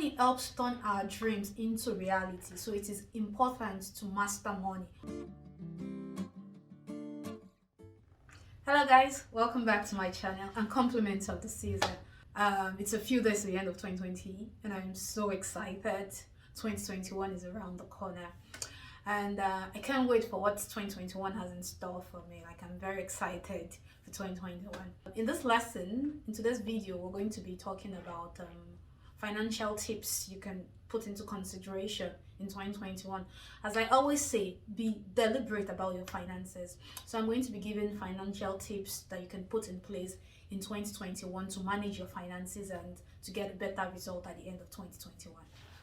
Money helps turn our dreams into reality, so it is important to master money. Hello guys, welcome back to my channel and compliments of the season. It's a few days to the end of 2020 and I'm so excited. 2021 is around the corner and I can't wait for what 2021 has in store for me. Like, I'm very excited for 2021. In this lesson, in today's video, we're going to be talking about financial tips you can put into consideration in 2021. As I always say, be deliberate about your finances. So I'm going to be giving financial tips that you can put in place in 2021 to manage your finances and to get a better result at the end of 2021.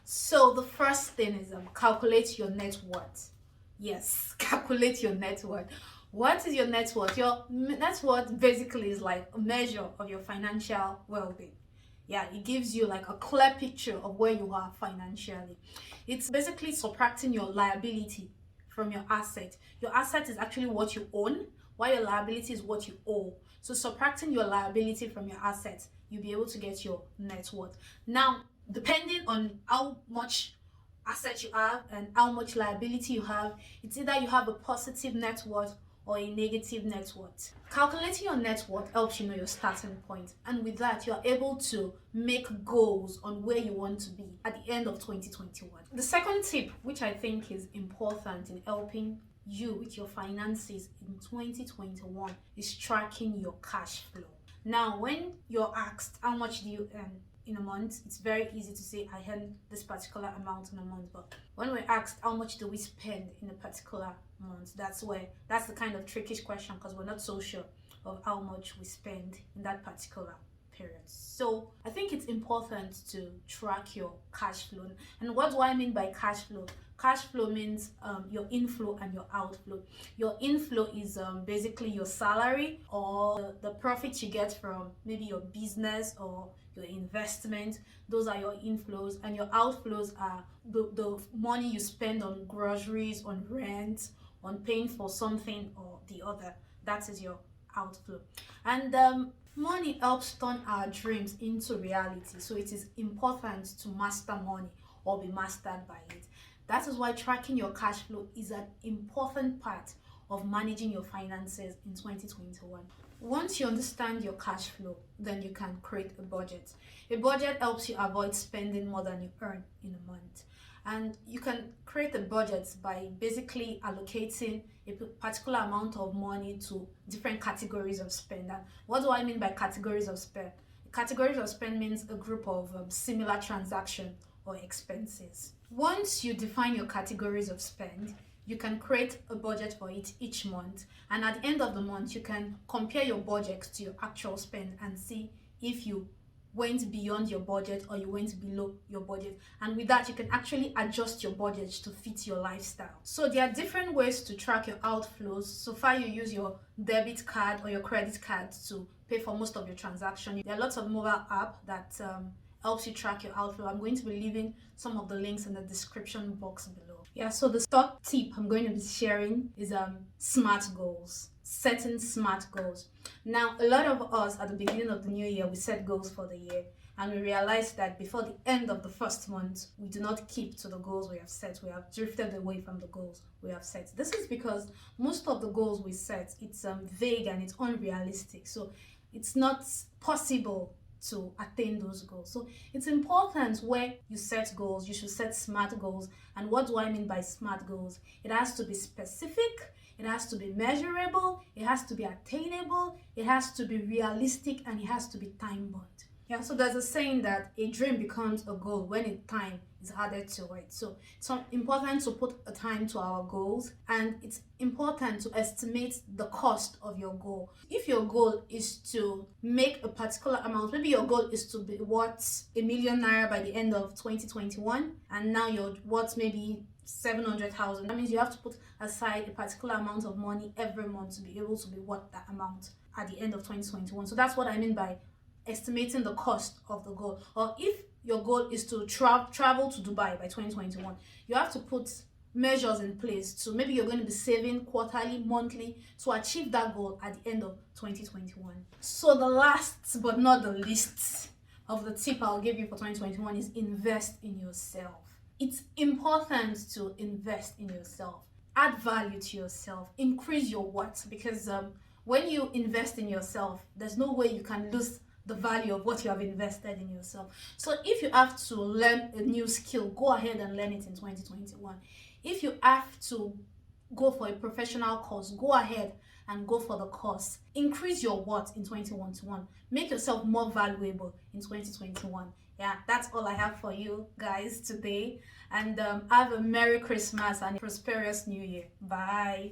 So the first thing is calculate your net worth. Yes, calculate your net worth. What is your net worth? Your net worth basically is like a measure of your financial well-being. Yeah, it gives you like a clear picture of where you are financially. It's basically subtracting your liability from your asset. Your asset is actually what you own, while your liability is what you owe. So subtracting your liability from your asset, you'll be able to get your net worth. Now, depending on how much asset you have and how much liability you have, it's either you have a positive net worth or a negative net worth. Calculating your net worth helps you know your starting point, and with that you're able to make goals on where you want to be at the end of 2021. The second tip, which I think is important in helping you with your finances in 2021, is tracking your cash flow. Now, when you're asked how much do you earn in a month, it's very easy to say I earn this particular amount in a month. But when we're asked how much do we spend in a particular month, that's the kind of trickish question, because we're not so sure of how much we spend in that particular period. So I think it's important to track your cash flow. And what do I mean by cash flow? Cash flow means your inflow and your outflow. Your inflow is basically your salary or the profit you get from maybe your business or your investment. Those are your inflows, and your outflows are the money you spend on groceries, on rent, on paying for something or the other. That is your outflow. And money helps turn our dreams into reality, so it is important to master money or be mastered by it. That is why tracking your cash flow is an important part of managing your finances in 2021. Once you understand your cash flow, then you can create a budget. A budget helps you avoid spending more than you earn in a month. And you can create a budget by basically allocating a particular amount of money to different categories of spend. And what do I mean by categories of spend? Categories of spend means a group of similar transactions or expenses. Once you define your categories of spend, you can create a budget for it each month, and at the end of the month you can compare your budget to your actual spend and see if you went beyond your budget or you went below your budget. And with that, you can actually adjust your budget to fit your lifestyle. So there are different ways to track your outflows. So far you use your debit card or your credit card to pay for most of your transactions. There are lots of mobile apps that helps you track your outflow. I'm going to be leaving some of the links in the description box below. Yeah, so the top tip I'm going to be sharing is SMART goals. Setting SMART goals. Now, a lot of us at the beginning of the new year, we set goals for the year, and we realize that before the end of the first month, we do not keep to the goals we have set. We have drifted away from the goals we have set. This is because most of the goals we set, it's vague and it's unrealistic. So it's not possible to attain those goals. So it's important where you set goals, you should set SMART goals. And what do I mean by SMART goals? It has to be specific, it has to be measurable, it has to be attainable, it has to be realistic, and it has to be time bound. Yeah, so there's a saying that a dream becomes a goal when a time is added to it. So it's important to put a time to our goals, and it's important to estimate the cost of your goal. If your goal is to make a particular amount, maybe your goal is to be worth ₦1,000,000 by the end of 2021, and now you're worth maybe 700,000. That means you have to put aside a particular amount of money every month to be able to be worth that amount at the end of 2021. So that's what I mean by estimating the cost of the goal. Or if your goal is to travel to Dubai by 2021, you have to put measures in place. So maybe you're going to be saving quarterly, monthly to achieve that goal at the end of 2021. So the last but not the least, of the tip I'll give you for 2021 is invest in yourself. It's important to invest in yourself. Add value to yourself. Increase your worth, because when you invest in yourself, there's no way you can lose the value of what you have invested in yourself. So if you have to learn a new skill, go ahead and learn it in 2021. If you have to go for a professional course, go ahead and go for the course. Increase your worth in 2021. Make yourself more valuable in 2021. Yeah, that's all I have for you guys today. And have a Merry Christmas and a prosperous New Year. Bye.